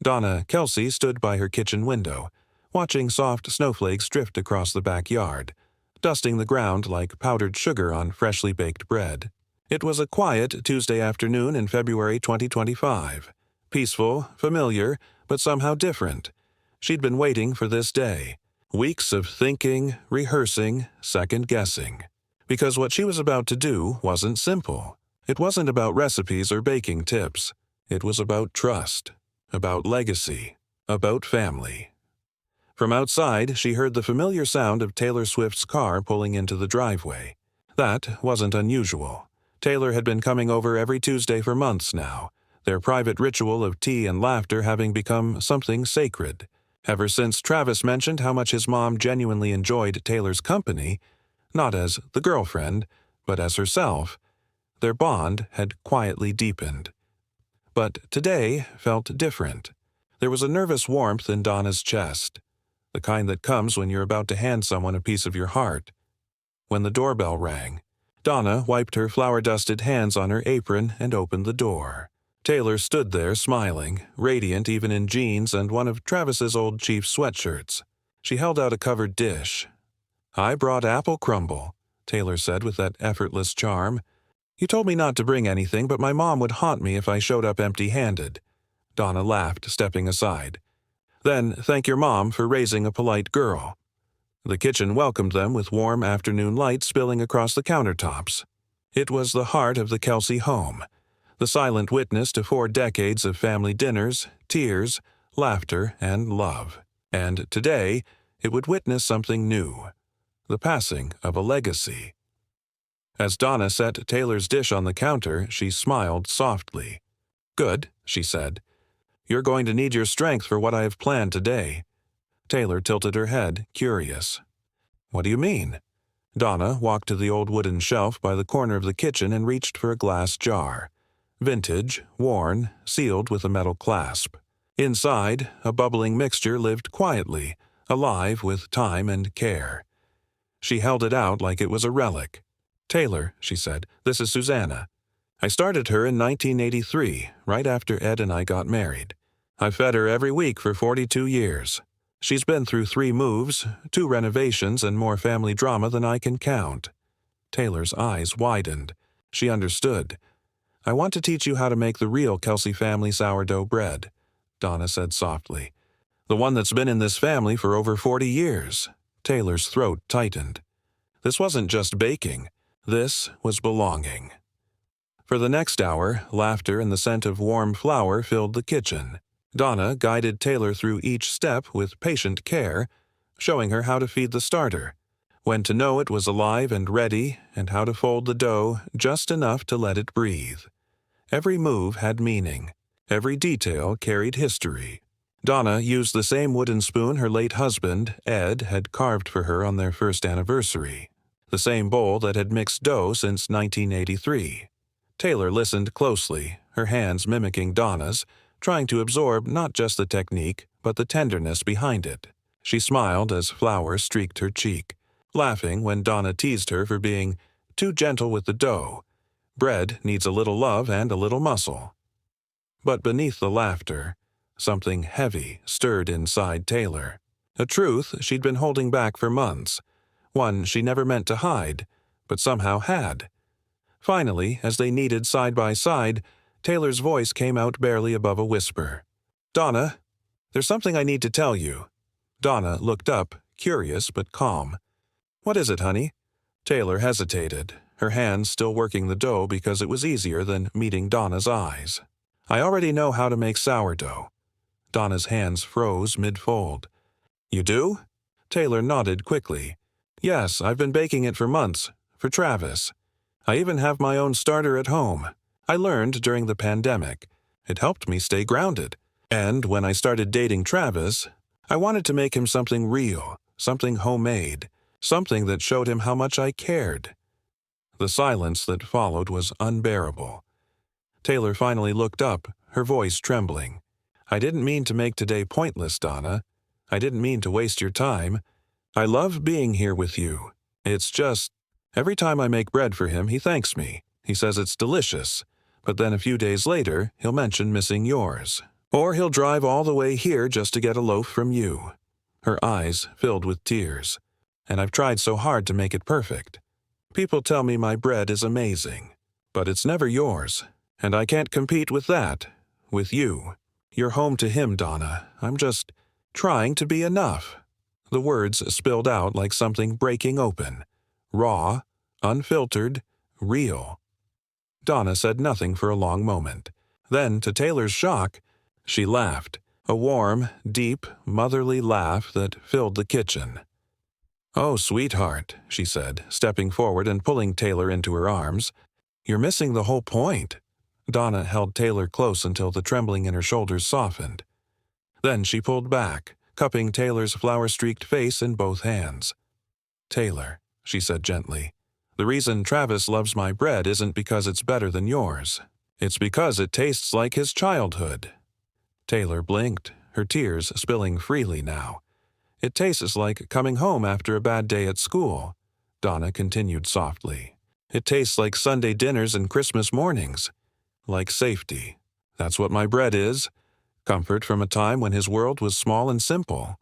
Donna Kelce stood by her kitchen window, watching soft snowflakes drift across the backyard, dusting the ground like powdered sugar on freshly baked bread. It was a quiet Tuesday afternoon in February 2025. Peaceful, familiar, but somehow different. She'd been waiting for this day. Weeks of thinking, rehearsing, second-guessing. Because what she was about to do wasn't simple. It wasn't about recipes or baking tips. It was about trust, about legacy, about family. From outside, she heard the familiar sound of Taylor Swift's car pulling into the driveway. That wasn't unusual. Taylor had been coming over every Tuesday for months now, their private ritual of tea and laughter having become something sacred. Ever since Travis mentioned how much his mom genuinely enjoyed Taylor's company, not as the girlfriend, but as herself, their bond had quietly deepened. But today felt different. There was a nervous warmth in Donna's chest, the kind that comes when you're about to hand someone a piece of your heart. When the doorbell rang, Donna wiped her flour-dusted hands on her apron and opened the door. Taylor stood there smiling, radiant even in jeans and one of Travis's old Chiefs sweatshirts. She held out a covered dish. "I brought apple crumble," Taylor said with that effortless charm. "You told me not to bring anything, but my mom would haunt me if I showed up empty-handed." Donna laughed, stepping aside. "Then thank your mom for raising a polite girl." The kitchen welcomed them with warm afternoon light spilling across the countertops. It was the heart of the Kelce home, the silent witness to 4 decades of family dinners, tears, laughter, and love. And today, it would witness something new, the passing of a legacy. As Donna set Taylor's dish on the counter, she smiled softly. "Good," she said. "You're going to need your strength for what I have planned today." Taylor tilted her head, curious. "What do you mean?" Donna walked to the old wooden shelf by the corner of the kitchen and reached for a glass jar. Vintage, worn, sealed with a metal clasp. Inside, a bubbling mixture lived quietly, alive with time and care. She held it out like it was a relic. "Taylor," she said, "this is Susanna. I started her in 1983, right after Ed and I got married. I've fed her every week for 42 years. She's been through 3 moves, 2 renovations, and more family drama than I can count." Taylor's eyes widened. She understood. "I want to teach you how to make the real Kelce family sourdough bread," Donna said softly. "The one that's been in this family for over 40 years. Taylor's throat tightened. This wasn't just baking. This was belonging. For the next hour, laughter and the scent of warm flour filled the kitchen. Donna guided Taylor through each step with patient care, showing her how to feed the starter, when to know it was alive and ready, and how to fold the dough just enough to let it breathe. Every move had meaning. Every detail carried history. Donna used the same wooden spoon her late husband, Ed, had carved for her on their first anniversary. The same bowl that had mixed dough since 1983. Taylor listened closely, her hands mimicking Donna's, trying to absorb not just the technique, but the tenderness behind it. She smiled as flour streaked her cheek, laughing when Donna teased her for being too gentle with the dough. Bread needs a little love and a little muscle. But beneath the laughter, something heavy stirred inside Taylor. A truth she'd been holding back for months. One she never meant to hide, but somehow had. Finally, as they kneaded side by side, Taylor's voice came out barely above a whisper. "Donna, there's something I need to tell you." Donna looked up, curious but calm. "What is it, honey?" Taylor hesitated, her hands still working the dough because it was easier than meeting Donna's eyes. "I already know how to make sourdough." Donna's hands froze mid-fold. "You do?" Taylor nodded quickly. "Yes, I've been baking it for months, for Travis. I even have my own starter at home. I learned during the pandemic. It helped me stay grounded. And when I started dating Travis, I wanted to make him something real, something homemade, something that showed him how much I cared." The silence that followed was unbearable. Taylor finally looked up, her voice trembling. "I didn't mean to make today pointless, Donna. I didn't mean to waste your time. I love being here with you. It's just, every time I make bread for him, he thanks me. He says it's delicious. But then a few days later, he'll mention missing yours. Or he'll drive all the way here just to get a loaf from you." Her eyes filled with tears. "And I've tried so hard to make it perfect. People tell me my bread is amazing. But it's never yours. And I can't compete with that. With you. You're home to him, Donna. I'm just trying to be enough." The words spilled out like something breaking open. Raw, unfiltered, real. Donna said nothing for a long moment. Then, to Taylor's shock, she laughed. A warm, deep, motherly laugh that filled the kitchen. "Oh, sweetheart," she said, stepping forward and pulling Taylor into her arms. "You're missing the whole point." Donna held Taylor close until the trembling in her shoulders softened. Then she pulled back, cupping Taylor's flour-streaked face in both hands. "Taylor," she said gently, "the reason Travis loves my bread isn't because it's better than yours. It's because it tastes like his childhood." Taylor blinked, her tears spilling freely now. "It tastes like coming home after a bad day at school," Donna continued softly. "It tastes like Sunday dinners and Christmas mornings. Like safety. That's what my bread is. Comfort from a time when his world was small and simple."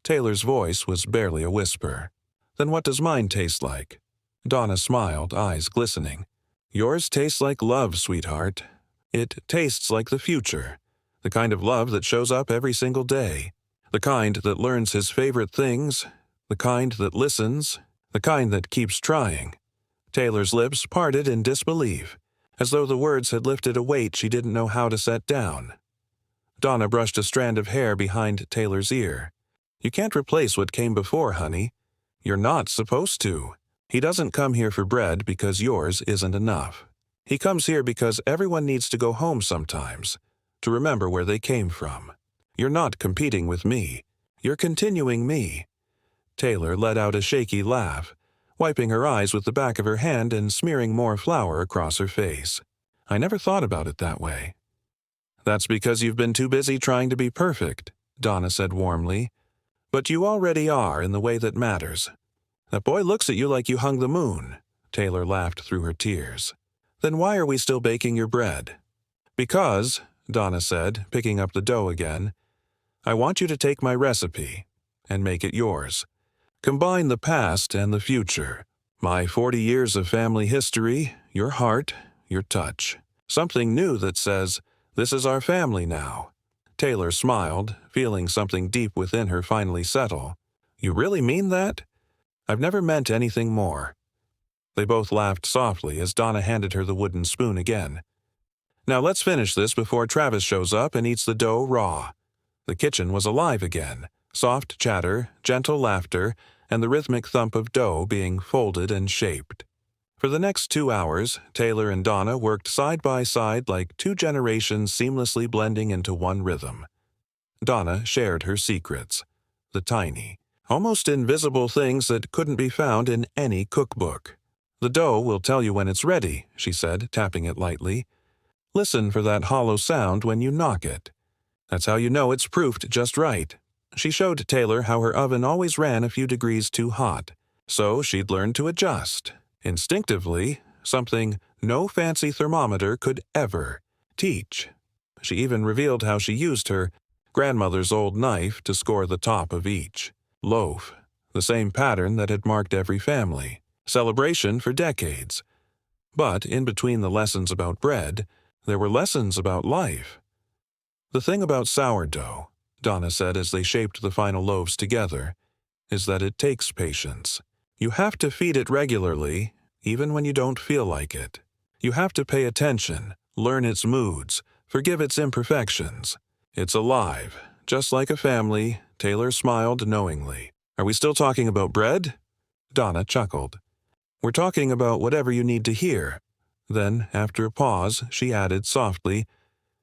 Taylor's voice was barely a whisper. "Then what does mine taste like?" Donna smiled, eyes glistening. "Yours tastes like love, sweetheart. It tastes like the future. The kind of love that shows up every single day. The kind that learns his favorite things. The kind that listens. The kind that keeps trying." Taylor's lips parted in disbelief, as though the words had lifted a weight she didn't know how to set down. Donna brushed a strand of hair behind Taylor's ear. "You can't replace what came before, honey. You're not supposed to. He doesn't come here for bread because yours isn't enough. He comes here because everyone needs to go home sometimes, to remember where they came from. You're not competing with me. You're continuing me." Taylor let out a shaky laugh, wiping her eyes with the back of her hand and smearing more flour across her face. "I never thought about it that way." "That's because you've been too busy trying to be perfect," Donna said warmly. "But you already are in the way that matters. That boy looks at you like you hung the moon." Taylor laughed through her tears. "Then why are we still baking your bread?" "Because," Donna said, picking up the dough again, "I want you to take my recipe and make it yours. Combine the past and the future. My 40 years of family history, your heart, your touch. Something new that says, 'This is our family now.'" Taylor smiled, feeling something deep within her finally settle. "You really mean that?" "I've never meant anything more." They both laughed softly as Donna handed her the wooden spoon again. "Now let's finish this before Travis shows up and eats the dough raw." The kitchen was alive again. Soft chatter, gentle laughter, and the rhythmic thump of dough being folded and shaped. For the next 2 hours, Taylor and Donna worked side by side like two generations seamlessly blending into one rhythm. Donna shared her secrets. The tiny, almost invisible things that couldn't be found in any cookbook. "The dough will tell you when it's ready," she said, tapping it lightly. "Listen for that hollow sound when you knock it. That's how you know it's proofed just right." She showed Taylor how her oven always ran a few degrees too hot, so she'd learn to adjust, instinctively, something no fancy thermometer could ever teach. She even revealed how she used her grandmother's old knife to score the top of each loaf, the same pattern that had marked every family celebration for decades. But in between the lessons about bread, there were lessons about life. "The thing about sourdough," Donna said as they shaped the final loaves together, "is that it takes patience. You have to feed it regularly, even when you don't feel like it. You have to pay attention, learn its moods, forgive its imperfections. It's alive, just like a family." Taylor smiled knowingly. "Are we still talking about bread?" Donna chuckled. "We're talking about whatever you need to hear." Then, after a pause, she added softly,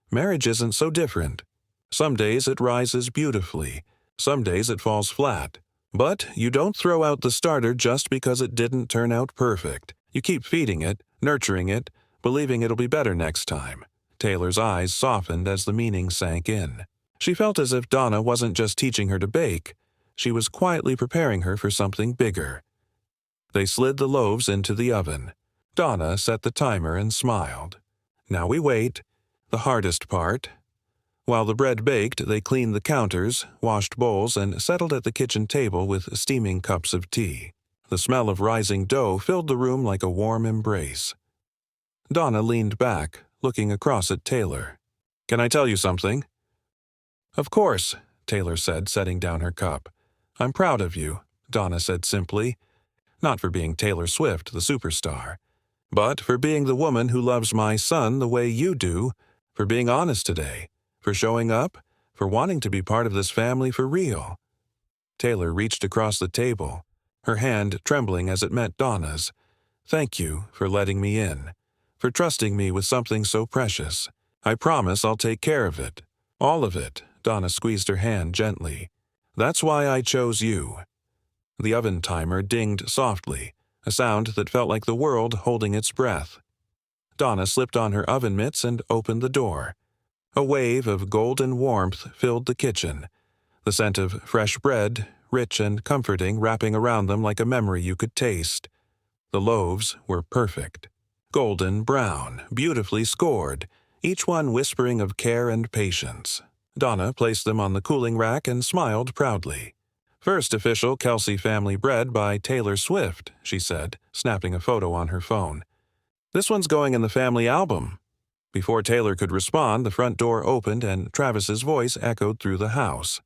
"Marriage isn't so different. Some days it rises beautifully, some days it falls flat. But you don't throw out the starter just because it didn't turn out perfect. You keep feeding it, nurturing it, believing it'll be better next time." Taylor's eyes softened as the meaning sank in. She felt as if Donna wasn't just teaching her to bake, she was quietly preparing her for something bigger. They slid the loaves into the oven. Donna set the timer and smiled. "Now we wait. The hardest part. While the bread baked, they cleaned the counters, washed bowls, and settled at the kitchen table with steaming cups of tea. The smell of rising dough filled the room like a warm embrace. Donna leaned back, looking across at Taylor. "Can I tell you something?" "Of course," Taylor said, setting down her cup. "I'm proud of you," Donna said simply. "Not for being Taylor Swift, the superstar, but for being the woman who loves my son the way you do, for being honest today, for showing up, for wanting to be part of this family for real." Taylor reached across the table, her hand trembling as it met Donna's. "Thank you for letting me in, for trusting me with something so precious. I promise I'll take care of it. All of it." Donna squeezed her hand gently. "That's why I chose you." The oven timer dinged softly, a sound that felt like the world holding its breath. Donna slipped on her oven mitts and opened the door. A wave of golden warmth filled the kitchen, the scent of fresh bread, rich and comforting, wrapping around them like a memory you could taste. The loaves were perfect. Golden brown, beautifully scored, each one whispering of care and patience. Donna placed them on the cooling rack and smiled proudly. "First official Kelce family bread by Taylor Swift," she said, snapping a photo on her phone. "This one's going in the family album." Before Taylor could respond, the front door opened and Travis's voice echoed through the house.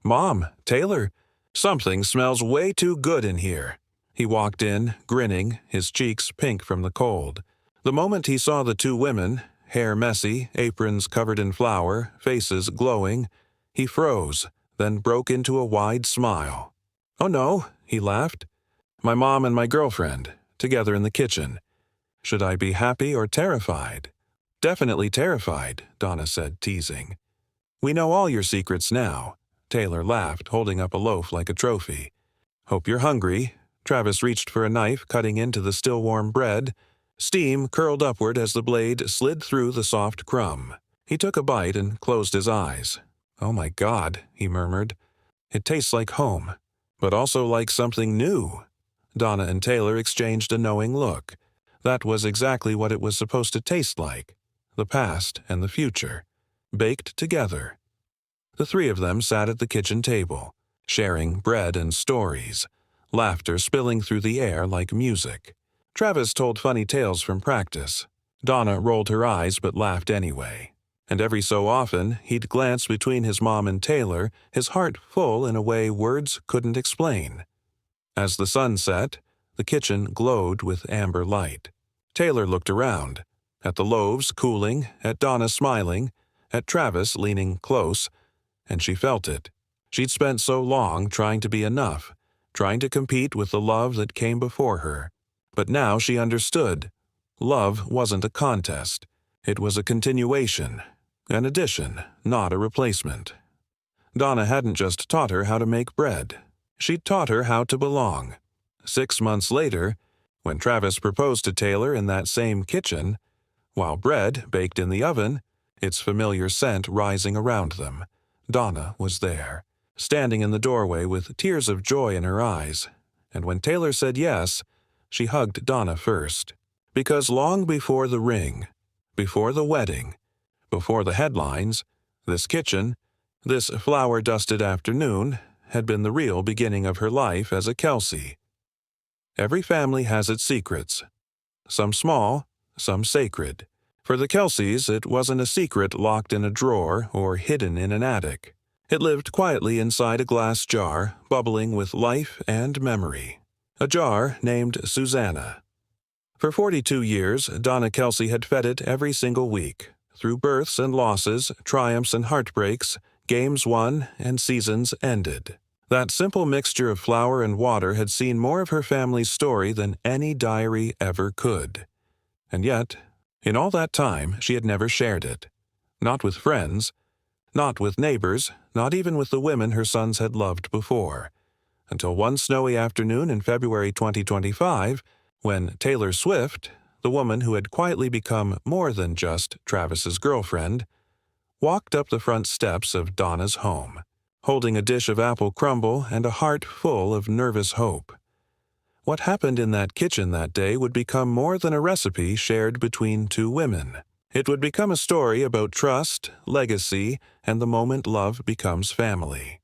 "Mom, Taylor, something smells way too good in here." He walked in, grinning, his cheeks pink from the cold. The moment he saw the two women, hair messy, aprons covered in flour, faces glowing, he froze, then broke into a wide smile. "Oh no," he laughed. "My mom and my girlfriend, together in the kitchen. Should I be happy or terrified?" "Definitely terrified," Donna said, teasing. "We know all your secrets now." Taylor laughed, holding up a loaf like a trophy. "Hope you're hungry." Travis reached for a knife, cutting into the still-warm bread. Steam curled upward as the blade slid through the soft crumb. He took a bite and closed his eyes. "Oh my God," he murmured. "It tastes like home, but also like something new." Donna and Taylor exchanged a knowing look. That was exactly what it was supposed to taste like. The past and the future, baked together. The three of them sat at the kitchen table, sharing bread and stories, laughter spilling through the air like music. Travis told funny tales from practice. Donna rolled her eyes but laughed anyway. And every so often, he'd glance between his mom and Taylor, his heart full in a way words couldn't explain. As the sun set, the kitchen glowed with amber light. Taylor looked around, at the loaves cooling, at Donna smiling, at Travis leaning close, and she felt it. She'd spent so long trying to be enough, trying to compete with the love that came before her. But now she understood. Love wasn't a contest. It was a continuation, an addition, not a replacement. Donna hadn't just taught her how to make bread. She'd taught her how to belong. 6 months later, when Travis proposed to Taylor in that same kitchen, while bread baked in the oven, its familiar scent rising around them, Donna was there, standing in the doorway with tears of joy in her eyes. And when Taylor said yes, she hugged Donna first. Because long before the ring, before the wedding, before the headlines, this kitchen, this flour-dusted afternoon, had been the real beginning of her life as a Kelce. Every family has its secrets. Some small, some sacred. For the Kelces, it wasn't a secret locked in a drawer or hidden in an attic. It lived quietly inside a glass jar, bubbling with life and memory. A jar named Susanna. For 42 years, Donna Kelce had fed it every single week, through births and losses, triumphs and heartbreaks, games won and seasons ended. That simple mixture of flour and water had seen more of her family's story than any diary ever could. And yet, in all that time, she had never shared it. Not with friends, not with neighbors, not even with the women her sons had loved before. Until one snowy afternoon in February 2025, when Taylor Swift, the woman who had quietly become more than just Travis's girlfriend, walked up the front steps of Donna's home, holding a dish of apple crumble and a heart full of nervous hope. What happened in that kitchen that day would become more than a recipe shared between two women. It would become a story about trust, legacy, and the moment love becomes family.